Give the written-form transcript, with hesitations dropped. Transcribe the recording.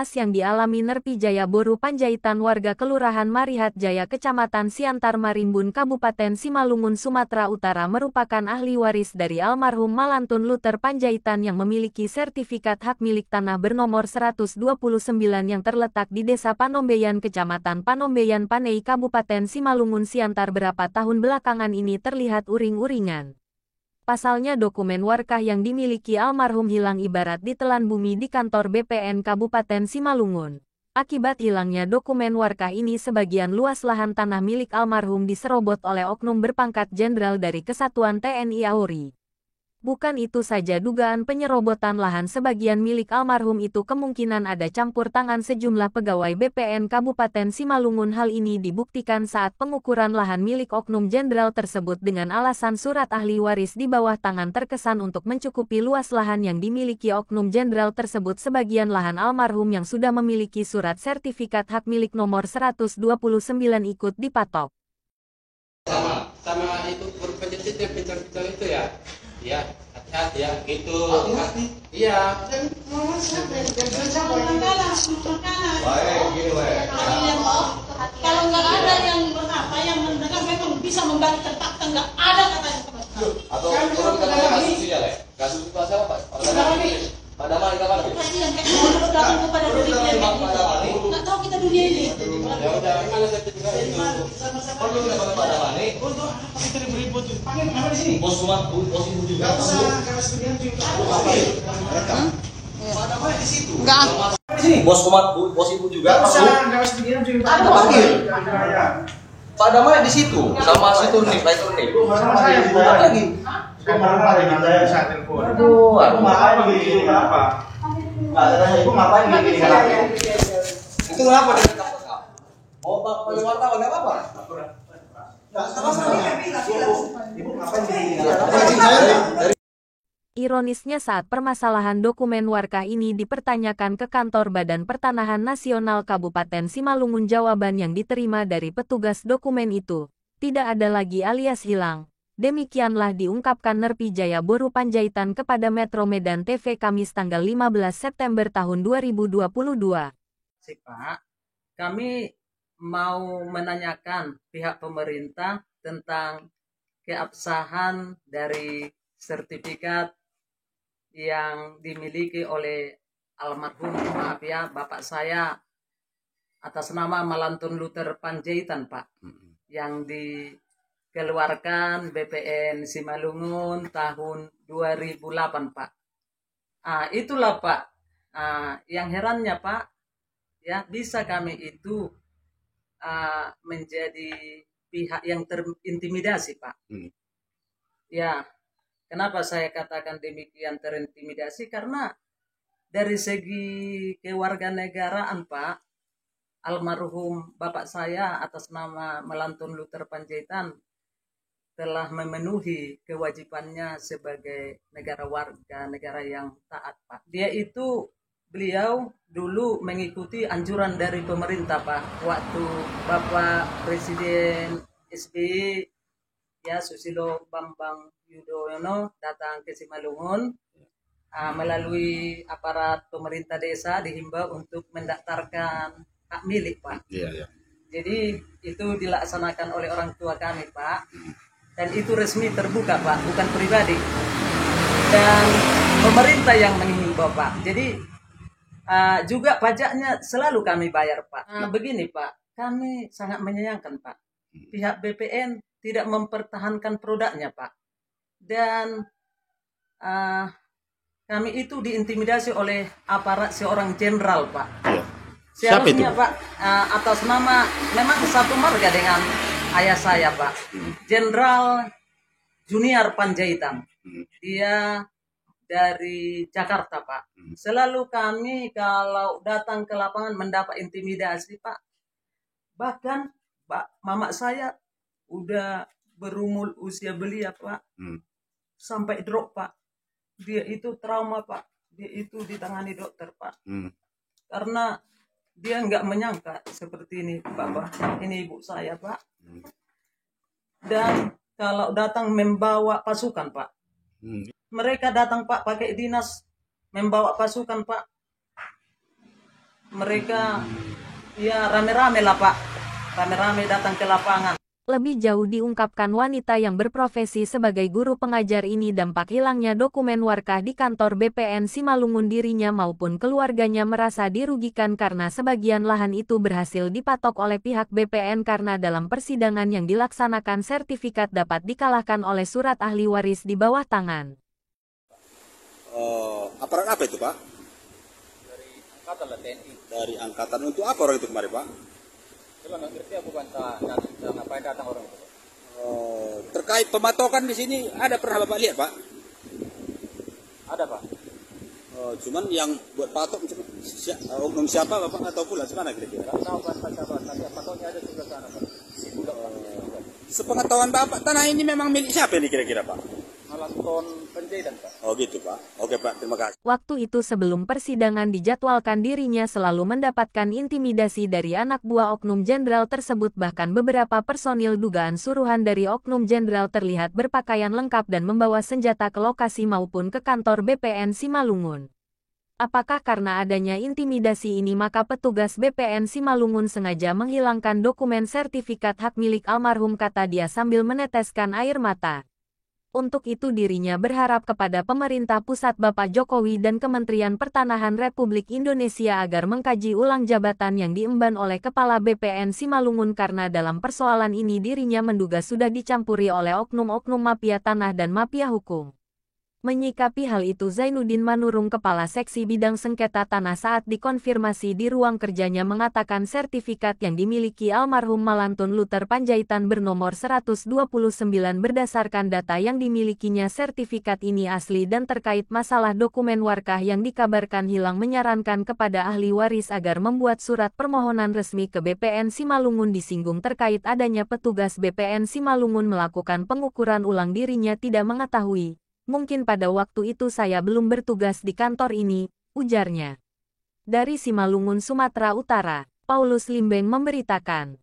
naas yang dialami Nerpi Jaya Boru Panjaitan warga Kelurahan Marihat Jaya Kecamatan Siantar Marimbun Kabupaten Simalungun Sumatera Utara merupakan ahli waris dari almarhum Malantun Luther Panjaitan yang memiliki sertifikat hak milik tanah bernomor 129 yang terletak di Desa Panombeyan Kecamatan Panombeyan Panei Kabupaten Simalungun Siantar. Berapa tahun belakangan ini terlihat uring-uringan. Pasalnya dokumen warkah yang dimiliki almarhum hilang ibarat ditelan bumi di kantor BPN Kabupaten Simalungun. Akibat hilangnya dokumen warkah ini, sebagian luas lahan tanah milik almarhum diserobot oleh oknum berpangkat jenderal dari Kesatuan TNI Auri. Bukan itu saja, dugaan penyerobotan lahan sebagian milik almarhum itu kemungkinan ada campur tangan sejumlah pegawai BPN Kabupaten Simalungun. Hal ini dibuktikan saat pengukuran lahan milik oknum jenderal tersebut dengan alasan surat ahli waris di bawah tangan terkesan untuk mencukupi luas lahan yang dimiliki oknum jenderal tersebut. Sebagian lahan almarhum yang sudah memiliki surat sertifikat hak milik nomor 129 ikut dipatok. Sama itu berpenjajit yang pintar-pintar itu ya. Ya, hati-hati ya, gitu. Iya. Dan mama siapa yang baik, gini kalau nggak ada yang berapa yang mendengar, memang bisa membalikan fakta, nggak ada katanya. atau turun katanya kasusnya lah. Kasus itu asal apa? Pada mana kapan? Kasihan kan kalau datang kepada dunia ini. Nggak tahu kita dunia ini. Ya udah, mana sertifikat itu? Perlu dapat pada mana? Untuk apa kita diberi bot? Panggil kenapa di sini? Bos rumah, bos ibu juga. Gak usah, kalau sekian juga. Pada mana di situ? Enggak. Di sini. Bos rumah, bos ibu juga. Gak usah, kalau sekian juga. Panggil. Pada mana di situ? Sama situ nih, itu nih. Sama saya, Apa lagi? Saya marah dengan saya saat telepon. Aduh, Aku ngapain begini? Kenapa? Nggak ada rasa ibu ngapain begini? Kenapa? itu kenapa dia kata mau bapak wartawan nggak apa-apa? Nggak sama-sama. Ibu ngapain begini? Ironisnya, saat permasalahan dokumen warkah ini dipertanyakan ke kantor Badan Pertanahan Nasional Kabupaten Simalungun, jawaban yang diterima dari petugas dokumen itu tidak ada lagi alias hilang. Demikianlah diungkapkan Nerpi Jaya Boru Panjaitan kepada Metro Medan TV Kamis tanggal 15 September tahun 2022. Pak, kami mau menanyakan pihak pemerintah tentang keabsahan dari sertifikat yang dimiliki oleh almarhum, maaf ya, bapak saya atas nama Malantun Luther Panjaitan, Pak, yang dikeluarkan BPN Simalungun tahun 2008, Pak. Itulah, Pak. Yang herannya, Pak, ya, bisa kami itu menjadi pihak yang terintimidasi, Pak. Ya, kenapa saya katakan demikian terintimidasi? Karena dari segi kewarganegaraan, Pak, almarhum bapak saya atas nama Malantun Luther Panjaitan telah memenuhi kewajibannya sebagai warga negara yang taat, Pak. Beliau dulu mengikuti anjuran dari pemerintah, Pak, waktu Bapak Presiden SBY ya Susilo Bambang Yudhoyono datang ke Simalungun, melalui aparat pemerintah desa dihimbau untuk mendaftarkan hak milik, Pak. Jadi itu dilaksanakan oleh orang tua kami, Pak, dan itu resmi terbuka, Pak, bukan pribadi, dan pemerintah yang menghimbau, Pak. Jadi juga pajaknya selalu kami bayar, Pak. Begini, Pak, kami sangat menyayangkan, Pak, pihak BPN tidak mempertahankan produknya, Pak, dan kami itu diintimidasi oleh aparat seorang jenderal, Pak. Siapa itu? Seharusnya, Pak, atas nama, memang satu marga dengan ayah saya, Pak, Jenderal Junior Panjaitan. Dia dari Jakarta, Pak. Selalu kami kalau datang ke lapangan mendapat intimidasi, Pak. Bahkan Pak, mama saya udah berumur usia belia, Pak. Sampai drop, Pak. Dia itu trauma, Pak. Dia itu ditangani dokter, Pak. Karena dia nggak menyangka seperti ini, Bapak. Ini ibu saya, Pak. Dan kalau datang membawa pasukan, Pak. Mereka datang, Pak, pakai dinas, membawa pasukan, Pak. mereka ya rame-rame lah Pak, rame-rame datang ke lapangan. Lebih jauh diungkapkan wanita yang berprofesi sebagai guru pengajar ini dampak hilangnya dokumen warkah di kantor BPN Simalungun dirinya maupun keluarganya merasa dirugikan karena sebagian lahan itu berhasil dipatok oleh pihak BPN karena dalam persidangan yang dilaksanakan sertifikat dapat dikalahkan oleh surat ahli waris di bawah tangan. Aparat apa itu Pak? Dari angkatan lah TNI. Dari angkatan untuk apa orang itu kemarin Pak? Coba nggak ngerti aku bantah ngapain datang orang itu. Terkait pematokan di sini ada pernah Bapak lihat Pak? Ada Pak. Cuman yang buat patok oknum siapa Bapak nggak tahu pula semana kira-kira? Nggak tahu bantah siapa, tapi patoknya ada sebelah sana Pak. Sepengetahuan Bapak tanah ini memang milik siapa ini kira-kira Pak? Malanton Panjaitan Pak. Oh gitu Pak. Oke Pak, terima kasih. Waktu itu sebelum persidangan dijadwalkan dirinya selalu mendapatkan intimidasi dari anak buah oknum jenderal tersebut bahkan beberapa personil dugaan suruhan dari oknum jenderal terlihat berpakaian lengkap dan membawa senjata ke lokasi maupun ke kantor BPN Simalungun. Apakah karena adanya intimidasi ini maka petugas BPN Simalungun sengaja menghilangkan dokumen sertifikat hak milik almarhum, kata dia sambil meneteskan air mata. Untuk itu dirinya berharap kepada pemerintah pusat Bapak Jokowi dan Kementerian Pertanahan Republik Indonesia agar mengkaji ulang jabatan yang diemban oleh Kepala BPN Simalungun karena dalam persoalan ini dirinya menduga sudah dicampuri oleh oknum-oknum mafia tanah dan mafia hukum. Menyikapi hal itu Zainuddin Manurung, Kepala Seksi Bidang Sengketa Tanah saat dikonfirmasi di ruang kerjanya mengatakan sertifikat yang dimiliki almarhum Malantun Luther Panjaitan bernomor 129 berdasarkan data yang dimilikinya sertifikat ini asli dan terkait masalah dokumen warkah yang dikabarkan hilang menyarankan kepada ahli waris agar membuat surat permohonan resmi ke BPN Simalungun. Disinggung terkait adanya petugas BPN Simalungun melakukan pengukuran ulang dirinya tidak mengetahui. Mungkin pada waktu itu saya belum bertugas di kantor ini, ujarnya. Dari Simalungun, Sumatera Utara, Paulus Limbeng memberitakan.